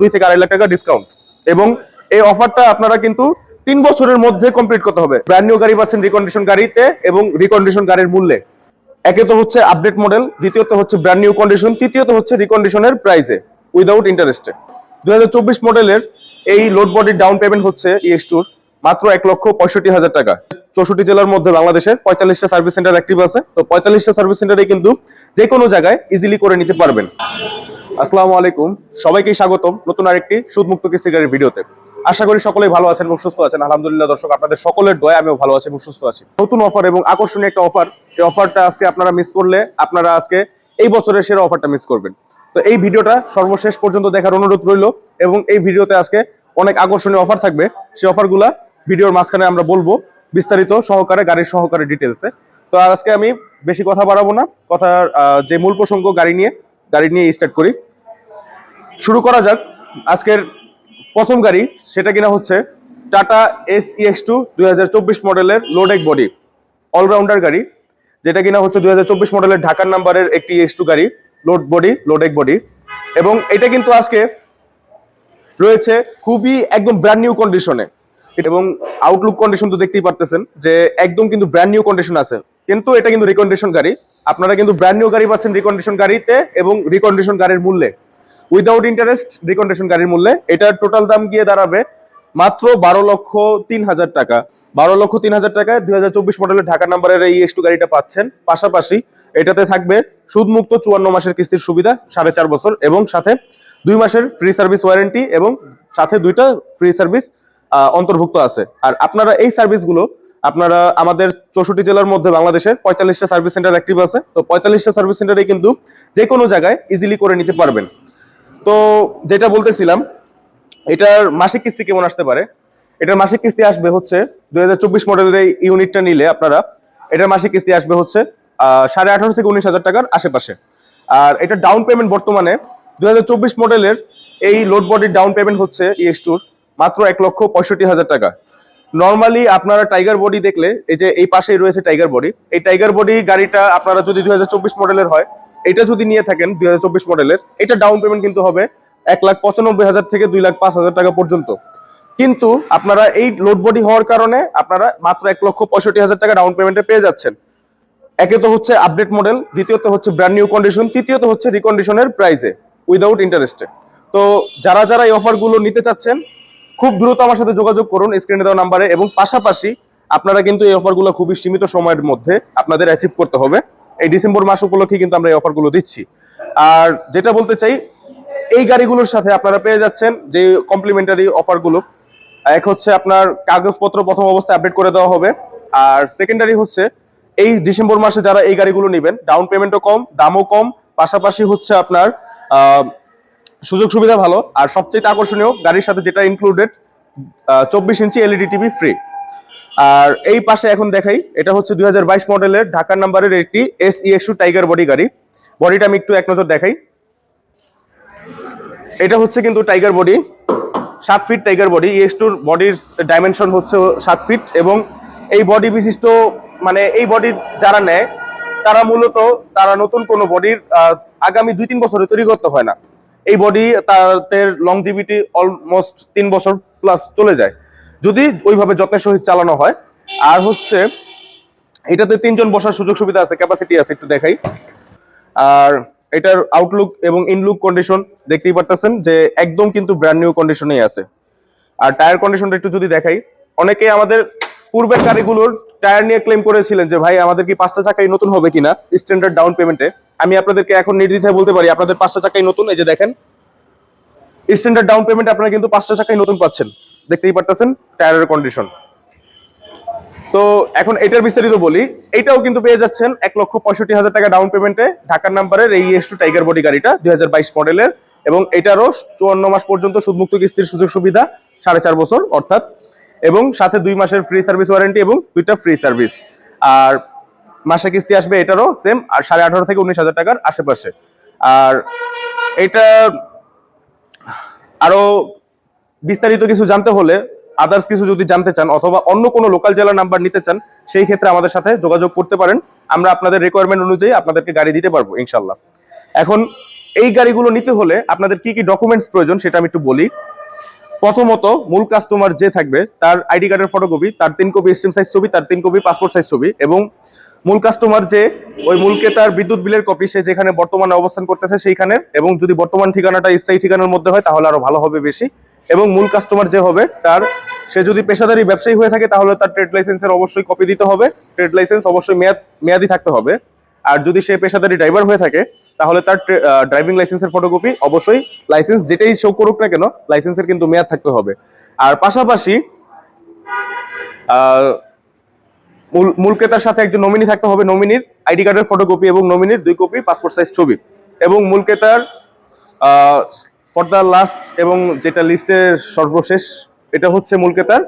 2 থেকে 2.5 লাখ টাকা ডিসকাউন্ট। এবং এই অফারটা আপনারা কিন্তু 3 বছরের মধ্যে কমপ্লিট করতে হবে। ব্র্যান্ড নিউ গাড়ি পাচ্ছেন রিকন্ডিশন গাড়িতে এবং রিকন্ডিশন গাড়ির মূল্যে। একে তো হচ্ছে আপডেট মডেল, দ্বিতীয়ত হচ্ছে ব্র্যান্ড নিউ কন্ডিশন, তৃতীয়ত হচ্ছে রিকন্ডিশনের প্রাইসে উইদাউট ইন্টারেস্টে। 2024 মডেলের এই লোড বডির ডাউন পেমেন্ট হচ্ছে EX2 মাত্র 1,65,000 টাকা। 64 জেলার মধ্যে বাংলাদেশের 45টা সার্ভিস সেন্টার অ্যাক্টিভ আছে। তো 45টা সার্ভিস সেন্টারে কিন্তু যে কোনো জায়গায় ইজিলি করে নিতে পারবেন। আসসালামু আলাইকুম, সবাইকে স্বাগতম নতুন আরেকটি সুদমুক্ত কিস্তি গাড়ির ভিডিওতে। আশা করি সকলেই ভালো আছেন এবং সুস্থ আছেন। আলহামদুলিল্লাহ দর্শক, আপনাদের সকলের দয়ায় আমিও ভালো আছি এবং সুস্থ আছি। নতুন অফার এবং আকর্ষণীয় একটা অফার, এই অফারটা আজকে আপনারা মিস করলে আপনারা আজকে এই বছরের সেরা অফারটা মিস করবেন। তো এই ভিডিওটা সর্বশেষ পর্যন্ত দেখার অনুরোধ রইল এবং এই ভিডিওতে আজকে অনেক আকর্ষণীয় অফার থাকবে। সেই অফারগুলা ভিডিওর মাঝখানে আমরা বলবো বিস্তারিত সহকারে, গাড়ির সহকারে ডিটেলসে। তো আজকে আমি বেশি কথা বাড়াবো না, কথার যে মূল প্রসঙ্গ গাড়ি নিয়ে স্টার্ট করি। শুরু করা যাক। আজকের প্রথম গাড়ি সেটা কিনা হচ্ছে টাটা SEX2 2024 মডেলের লোডেক বডি অলরাউন্ডার গাড়ি, যেটা কিনা হচ্ছে 2024 মডেলের ঢাকার নাম্বারের একটি EX2 গাড়ি, লোডেক বডি। এবং এটা কিন্তু আজকে রয়েছে খুবই একদম ব্র্যান্ড নিউ কন্ডিশনে এবং আউটলুক কন্ডিশন তো দেখতেই পারতেছেন যে একদম কিন্তু ব্র্যান্ড নিউ কন্ডিশন আছে। কিন্তু এটা কিন্তু রিকন্ডিশন গাড়ি, আপনারা কিন্তু ব্র্যান্ড নিউ গাড়ি পাচ্ছেন রিকন্ডিশন গাড়িতে এবং রিকন্ডিশন গাড়ির মূল্যে উইদাউট ইন্টারেস্ট। রিকন্ডিশন গাড়ির মূল্যে এটার টোটাল দাম গিয়ে দাঁড়াবে মাত্র 12,03,000 টাকা। 12,03,000 টাকায় 2024 মডেলের ঢাকা নাম্বারের এই EX2 গাড়িটা পাচ্ছেন। পাশাপাশি এটাতে থাকবে সুদমুক্ত 54 মাসের কিস্তির সুবিধা, 4.5 বছর, এবং সাথে 2 মাসের ফ্রি সার্ভিস ওয়ারেন্টি এবং সাথে 2টা ফ্রি সার্ভিস অন্তর্ভুক্ত আছে। আর আপনারা এই সার্ভিসগুলো আপনারা আমাদের 64 জেলার মধ্যে বাংলাদেশের 45টা সার্ভিস সেন্টার অ্যাক্টিভ আছে। তো 45টা সার্ভিস সেন্টারে কিন্তু যে কোনো জায়গায় ইজিলি করে নিতে পারবেন। তো যেটা বলতেছিলাম, এটার মাসিক কিস্তি কেমন আসতে পারে। এটার মাসিক কিস্তি আসবে হচ্ছে 2024 মডেলের এই ইউনিটটা নিলে আপনারা এটার মাসিক কিস্তি আসবে হচ্ছে 18,500 থেকে 19,000 টাকার আশেপাশে। আর এটা ডাউন পেমেন্ট বর্তমানে 2024 মডেলের এই লোড বডির ডাউন পেমেন্ট হচ্ছে EX2 মাত্র 1,65,000 টাকা। নর্মালি আপনারা টাইগার বডি দেখলে এই যে এই পাশেই রয়েছে টাইগার বডি, এই টাইগার বডি গাড়িটা আপনারা যদি 2024 মডেলের হয়, এটা যদি নিয়ে থাকেন 2024 মডেলের, এটা ডাউন পেমেন্ট কিন্তু হবে 1,95,000 থেকে 2,05,000 টাকা পর্যন্ত। কিন্তু আপনারা এই লোড বডি হওয়ার কারণে আপনারা মাত্র 1,65,000 টাকা ডাউন পেমেন্টে পেয়ে যাচ্ছেন। একে তো হচ্ছে আপডেট মডেল, দ্বিতীয়ত হচ্ছে ব্র্যান্ড নিউ কন্ডিশন, তৃতীয়ত হচ্ছে রিকন্ডিশনের প্রাইসে উইদাউট ইন্টারেস্টে। তো যারা এই অফারগুলো নিতে চাচ্ছেন খুব দ্রুত আমার সাথে যোগাযোগ করুন স্ক্রিনে দেওয়া নাম্বারে। এবং পাশাপাশি আপনারা কিন্তু এই অফারগুলো খুবই সীমিত সময়ের মধ্যে আপনাদের অ্যাচিভ করতে হবে। এই ডিসেম্বর মাস উপলক্ষে কিন্তু আমরা এই অফারগুলো দিচ্ছি। আর যেটা বলতে চাই, এই গাড়িগুলোর সাথে আপনারা পেয়ে যাচ্ছেন যে কমপ্লিমেন্টারি অফারগুলো। এক হচ্ছে আপনার কাগজপত্র প্রথম অবস্থায় আপডেট করে দেওয়া হবে, আর সেকেন্ডারি হচ্ছে এই ডিসেম্বর মাসে যারা এই গাড়িগুলো নেবেন ডাউন পেমেন্টও কম, দামও কম, পাশাপাশি হচ্ছে আপনার সুযোগ সুবিধা ভালো। আর সবচেয়ে আকর্ষণীয় গাড়ির সাথে যেটা ইনক্লুডেড 24 ইঞ্চি LED টিভি ফ্রি। আর এই পাশে এখন দেখাই, এটা হচ্ছে 2022 মডেলের ঢাকার নাম্বারের একটি SEX2 টাইগার বডি গাড়ি। বডিটা আমি একটু এক নজর দেখাই। এটা হচ্ছে কিন্তু tiger body, 7 feet tiger body. EX2 বডির ডাইমেনশন হচ্ছে 7 ফিট এবং এই বডি বিশিষ্ট মানে এই বডি যারা নেয় তারা মূলত তারা নতুন কোনো বডির আগামী 2-3 বছরে তৈরি করতে হয় না। এই বডি তাদের লংজিভিটি অলমোস্ট 3 বছর প্লাস চলে যায় যদি ওইভাবে যত্নের সহিত চালানো হয়। আর হচ্ছে এটাতে 3 জন বসার সুযোগ সুবিধা আছে, ক্যাপাসিটি আছে, একটু দেখাই। আর এটার আউটলুক এবং ইনলুক কন্ডিশন দেখতেই পারতেছেন যে একদম কিন্তু ব্র্যান্ড নিউ কন্ডিশনেই আছে। আর টায়ার কন্ডিশনটা একটু যদি দেখাই, অনেকে আমাদের পূর্বের গাড়িগুলোর টায়ার নিয়ে ক্লেম করেছিলেন যে ভাই আমাদের কি 5টা চাকাই নতুন হবে কিনা স্ট্যান্ডার্ড ডাউন পেমেন্টে। আমি আপনাদেরকে এখন নির্দ্বিধায় বলতে পারি আপনাদের 5টা চাকাই নতুন। এই যে দেখেন স্ট্যান্ডার্ড ডাউন পেমেন্টে আপনারা কিন্তু 5টা চাকাই নতুন পাচ্ছেন, দেখতেই পারতেছেন টায়ারের কন্ডিশন। তো এখন এটার বিস্তারিত বলি। এটাও কিন্তু পেয়ে যাচ্ছেন 1,65,000 টাকা ডাউন পেমেন্টে ঢাকার নাম্বারের এই EX2 টাইগার বডি গাড়িটা 2022 মডেলের, এবং এটারও 54 মাস পর্যন্ত সুদমুক্ত কিস্তির সুযোগ সুবিধা, 4.5 বছর অর্থাৎ, এবং সাথে 2 মাসের ফ্রি সার্ভিস ওয়ারেন্টি এবং 2টা ফ্রি সার্ভিস। আর মাসে কিস্তি আসবে এটারও সেম, আর 18,500 থেকে 19,000 টাকার আশেপাশে। আর এটা আরো বিস্তারিত কিছু জানতে হলে, আদার্স কিছু যদি জানতে চান অথবা অন্য কোনো লোকাল জেলার নাম্বার নিতে চান, সেই ক্ষেত্রে আমাদের সাথে যোগাযোগ করতে পারেন। আমরা আপনাদের রিকোয়ারমেন্ট অনুযায়ী আপনাদেরকে গাড়ি দিতে পারবো ইনশাল্লাহ। এখন এই গাড়িগুলো নিতে হলে আপনাদের কি কি ডকুমেন্টস প্রয়োজন সেটা আমি একটু বলি। প্রথমত, মূল কাস্টমার যে থাকবে তার আইডি কার্ডের ফটোকপি, তার 3 কপি স্ট্যাম্প সাইজ ছবি, তার 3 কপি পাসপোর্ট সাইজ ছবি, এবং মূল কাস্টমার যে ওই মূল ক্রেতার বিদ্যুৎ বিলের কপি, সে যেখানে বর্তমানে অবস্থান করতেছে সেইখানে, এবং যদি বর্তমান ঠিকানাটা স্থায়ী ঠিকানার মধ্যে হয় তাহলে আরো ভালো হবে বেশি। এবং মূল কাস্টমার যে হবে তার, সে যদি পেশাদারি ব্যবসায়ী হয়ে থাকে তাহলে তার ট্রেড লাইসেন্সের অবশ্যই কপি দিতে হবে, ট্রেড লাইসেন্স অবশ্যই মেয়াদি থাকতে হবে। আর যদি সে পেশাদারি ড্রাইভার হয়ে থাকে তাহলে তার ড্রাইভিং লাইসেন্সের ফটোকপি, অবশ্যই লাইসেন্স যেটাই শো করুক না কেন লাইসেন্সের কিন্তু মেয়াদ থাকতে হবে। আর পাশাপাশি মূল ক্রেতার সাথে একজন নমিনি থাকতে হবে, নমিনির আইডি কার্ডের ফটোকপি এবং নমিনির 2 কপি পাসপোর্ট সাইজ ছবি। এবং মূল ক্রেতার ফর দ্য লাস্ট এবং যেটা লিস্টের সর্বশেষ, এটা হচ্ছে মূল ক্রেতার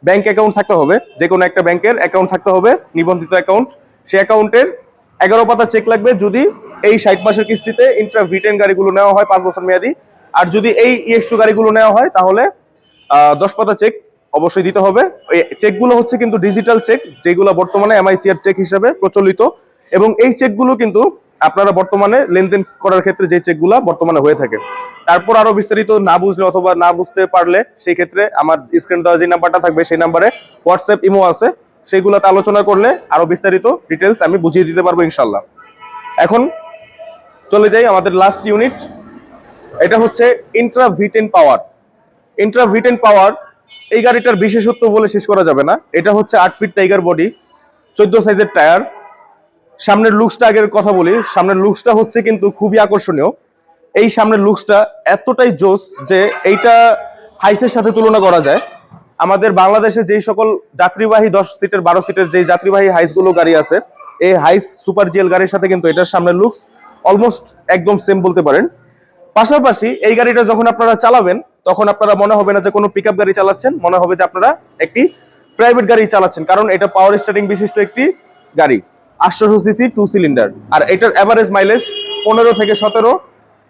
ব্যাংক অ্যাকাউন্ট থাকতে হবে, যে কোনো একটা ব্যাংকের অ্যাকাউন্ট থাকতে হবে, নিবন্ধিত অ্যাকাউন্ট। সেই অ্যাকাউন্টের 11 পাতা চেক লাগবে যদি এই 60 মাসের কিস্তিতে ইন্ট্রা V10 গাড়িগুলো নেওয়া হয় 5 বছর মেয়াদি। আর যদি এই EX2 গাড়িগুলো নেওয়া হয় তাহলে 10 পাতা চেক অবশ্যই দিতে হবে। এই চেকগুলো হচ্ছে কিন্তু ডিজিটাল চেক, যেগুলো বর্তমানে MICR চেক হিসেবে প্রচলিত, এবং এই চেকগুলো কিন্তু আপনারা বর্তমানে লেনদেন করার ক্ষেত্রে যে চেকগুলো বর্তমানে হয়ে থাকে। তারপর আরো বিস্তারিত না বুঝলে অথবা না বুঝতে পারলে সেই ক্ষেত্রে আমার স্ক্রিন দেওয়া যে নাম্বারটা থাকবে সেই নাম্বারে হোয়াটসঅ্যাপ ইমো আছে, সেইগুলোতে আলোচনা করলে আরো বিস্তারিত ডিটেলস আমি বুঝিয়ে দিতে পারবো ইনশাল্লাহ। এখন চলে যাই আমাদের লাস্ট ইউনিট, এটা হচ্ছে ইন্ট্রা V10 পাওয়ার। ইন্ট্রা V10 পাওয়ার এই গাড়িটার বিশেষত্ব বলে শেষ করা যাবে না। এটা হচ্ছে 8 ফিট টাইগার বডি, 14 সাইজের টায়ার। সামনের লুকসটা আগের কথা বলি, সামনের লুকসটা হচ্ছে কিন্তু খুবই আকর্ষণীয়। এই সামনের লুকসটা এতটাই জোস যে এইটা হাইসের সাথে তুলনা করা যায়। আমাদের বাংলাদেশে যেই সকল যাত্রীবাহী 10 সিটের 12 সিটের যে যাত্রীবাহী হাইসগুলো গাড়ি আছে, এই হাইস সুপার জিএল গাড়ির সাথে কিন্তু এটার সামনের লুকস অলমোস্ট একদম সেম বলতে পারেন। পাশাপাশি এই গাড়িটা যখন আপনারা চালাবেন তখন আপনারা মনে হবে না যে কোনো পিকআপ গাড়ি চালাচ্ছেন, মনে হবে যে আপনারা একটি প্রাইভেট গাড়ি চালাচ্ছেন, কারণ এটা পাওয়ার স্টার্টিং বিশিষ্ট একটি গাড়ি, 800 সিসি 2 সিলিন্ডার। আর এটার এভারেজ মাইলেজ 15 থেকে 17,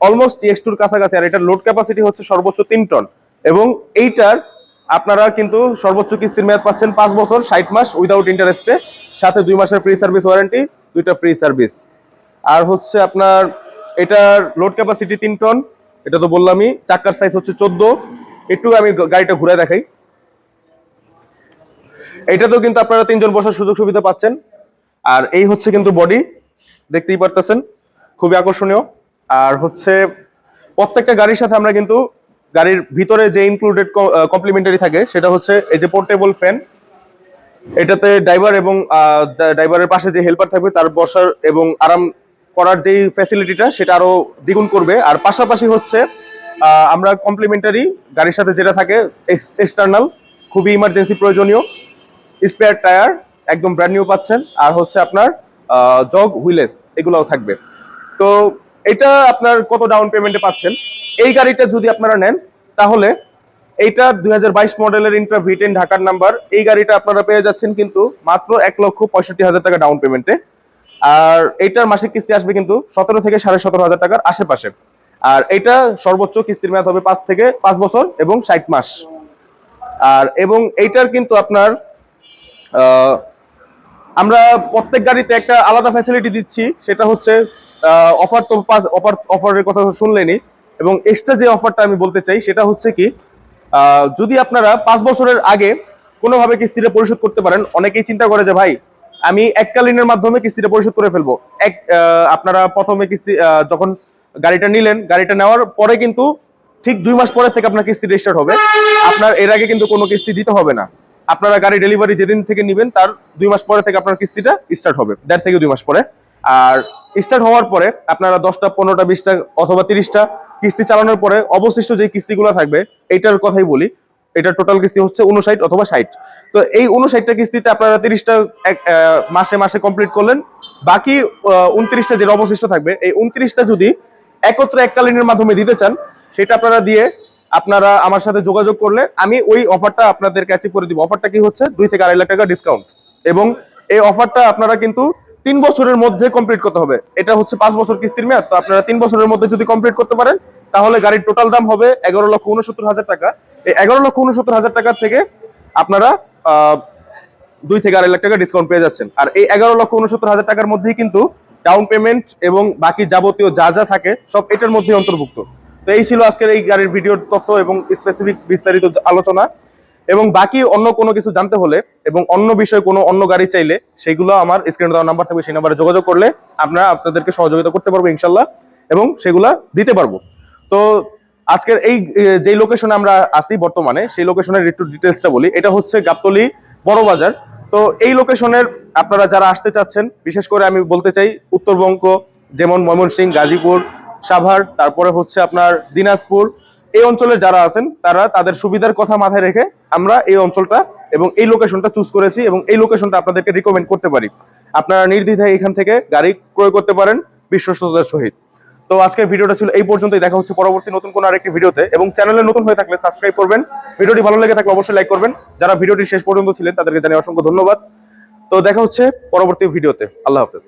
অলমোস্ট EX2 কাছাকাছি। আর এটার লোড ক্যাপাসিটি হচ্ছে সর্বোচ্চ 3 টন। এবং এইটার আপনারা কিন্তু সর্বোচ্চ কিস্তির মেয়াদ পাচ্ছেন 5 বছর 60 মাস উইদাউট ইন্টারেস্টে, সাথে 2 মাসের ফ্রি সার্ভিস ওয়ারেন্টি, 2টা ফ্রি সার্ভিস। আর হচ্ছে আপনার এটার লোড ক্যাপাসিটি 3 টন, এটা তো বললামই। চাকার সাইজ হচ্ছে 14। একটু আমি গাড়িটা ঘুরে দেখাই। এটাতেও কিন্তু আপনারা 3 জন বসার সুযোগ সুবিধা পাচ্ছেন। আর এই হচ্ছে কিন্তু বডি, দেখতেই পারতেছেন খুবই আকর্ষণীয়। আর হচ্ছে প্রত্যেকটা গাড়ির সাথে আমরা কিন্তু গাড়ির ভিতরে যে ইনক্লুডেড কমপ্লিমেন্টারি থাকে সেটা হচ্ছে এই যে পোর্টেবল ফ্যান। এটাতে ড্রাইভার এবং ড্রাইভারের পাশে যে হেল্পার থাকবে তার বসার এবং আরাম করার যেই ফ্যাসিলিটিটা সেটা আরো দ্বিগুণ করবে। আর পাশাপাশি হচ্ছে আমরা কমপ্লিমেন্টারি গাড়ির সাথে যেটা থাকে এক্সটার্নাল, খুবই ইমার্জেন্সি প্রয়োজনীয় স্পেয়ার টায়ার একদম ব্র্যান্ড নিউ পাচ্ছেন। আর হচ্ছে আপনার জগ হুইলেস এগুলোও থাকবে। তো এটা আপনার কত ডাউন পেমেন্টে পাচ্ছেন? এই গাড়িটা যদি আপনারা নেন তাহলে এইটা 2022 মডেলের ইন্ট্রা V10 ঢাকার নাম্বার, এই গাড়িটা আপনারা পেয়ে যাচ্ছেন কিন্তু মাত্র 1,65,000 টাকা ডাউন পেমেন্টে। আর এইটার মাসিক কিস্তি আসবে কিন্তু 17 থেকে 17,500 টাকার আশেপাশে। আর এটা সর্বোচ্চ কিস্তির মেয়াদ হবে 5 বছর এবং 60 মাস। আর এবং এইটার কিন্তু আপনার আমরা প্রত্যেক গাড়িতে একটা আলাদা ফ্যাসিলিটি দিচ্ছি, সেটা হচ্ছে অফার। তো অফারের কথা শুনলেনি, এবং এক্সট্রা যে অফারটা আমি বলতে চাই সেটা হচ্ছে কি, যদি আপনারা 5 বছরের আগে কোনোভাবে কিস্তিটা পরিশোধ করতে পারেন। অনেকেই চিন্তা করে যে ভাই আমি এককালীনের মাধ্যমে কিস্তিটা পরিশোধ করে ফেলবো। আপনারা প্রথমে কিস্তি যখন গাড়িটা নিলেন, গাড়িটা নেওয়ার পরে কিন্তু ঠিক 2 মাস পরে থেকে আপনার কিস্তি স্টার্ট হবে। আপনার এর আগে কিন্তু কোনো কিস্তি দিতে হবে না। আপনারা গাড়ি ডেলিভারি যেদিন থেকে নেবেন তার 2 মাস পরে থেকে আপনার কিস্তিটা স্টার্ট হবে, 1.5 থেকে 2 মাস পরে। আর স্টার্ট হওয়ার পরে আপনারা 10টা 15টা 20টা অথবা 30টা কিস্তি চালানোর পরে অবশিষ্ট যে কিস্তিগুলো থাকবে এইটার কথাই বলি, এটা টোটাল কিস্তি হচ্ছে 59 অথবা 60। তো এই 59টা কিস্তিতে আপনারা 30টা মাসে মাসে কমপ্লিট করলেন, বাকি 29টা যেটা অবশিষ্ট থাকবে এই 29টা যদি একত্রে এককালীনের মাধ্যমে দিতে চান সেটা আপনারা দিয়ে আপনারা আমার সাথে যোগাযোগ করলে আমি ওই অফারটা আপনাদের কাছে করে দিব। অফারটা কি হচ্ছে 2 থেকে 2.5 লাখ টাকা ডিসকাউন্ট, এবং এই অফারটা আপনারা কিন্তু 3 বছরের মধ্যে কমপ্লিট করতে হবে। এটা হচ্ছে 5 বছর কিস্তির মেয়াদ, তো আপনারা 3 বছরের মধ্যে যদি কমপ্লিট করতে পারেন তাহলে গাড়ির টোটাল দাম হবে 11,69,000 টাকা। এই 11,69,000 টাকা থেকে আপনারা 2 থেকে 2.5 লাখ টাকা ডিসকাউন্ট পেয়ে যাচ্ছেন। আর এই 11,69,000 টাকার মধ্যেই কিন্তু ডাউন পেমেন্ট এবং বাকি যাবতীয় যা যা থাকে সব এটার মধ্যে অন্তর্ভুক্ত। তো এই ছিল আজকের এই গাড়ির ভিডিওর তথ্য এবং স্পেসিফিক বিস্তারিত আলোচনা। এবং বাকি অন্য কোনো কিছু জানতে হলে এবং অন্য বিষয়ে কোনো অন্য গাড়ি চাইলে সেগুলো আমার স্ক্রিনে দেওয়া নাম্বার থাকবে, সেই নাম্বারে যোগাযোগ করলে আপনাদেরকে সহযোগিতা করতে পারবো ইনশাল্লাহ, এবং সেগুলা দিতে পারবো। তো আজকের এই যে লোকেশনে আমরা আসি বর্তমানে, সেই লোকেশনের একটু ডিটেলসটা বলি। এটা হচ্ছে গাবতলী বড় বাজার। তো এই লোকেশনের আপনারা যারা আসতে চাচ্ছেন, বিশেষ করে আমি বলতে চাই উত্তরবঙ্গ, যেমন ময়মনসিংহ, গাজীপুর, সাভার, তারপরে হচ্ছে আপনার দিনাজপুর, এই অঞ্চলে যারা আছেন তারা তাদের সুবিধার কথা মাথায় রেখে আমরা এই অঞ্চলটা এবং এই লোকেশনটা চুজ করেছি, এবং এই লোকেশনটা আপনাদেরকে রিকমেন্ড করতে পারি। আপনারা নির্দ্বিধায় এখান থেকে গাড়ি ক্রয় করতে পারেন বিশ্বস্ততার সহিত। তো আজকের ভিডিওটা ছিল এই পর্যন্তই। দেখা হচ্ছে পরবর্তী নতুন কোনো আরেকটি ভিডিওতে, এবং চ্যানেলে নতুন হয়ে থাকলে সাবস্ক্রাইব করবেন। ভিডিওটি ভালো লেগে থাকলে অবশ্যই লাইক করবেন। যারা ভিডিওটি শেষ পর্যন্ত ছিলেন তাদেরকে জানাই অসংখ্য ধন্যবাদ। তো দেখা হচ্ছে পরবর্তী ভিডিওতে। আল্লাহ হাফেজ।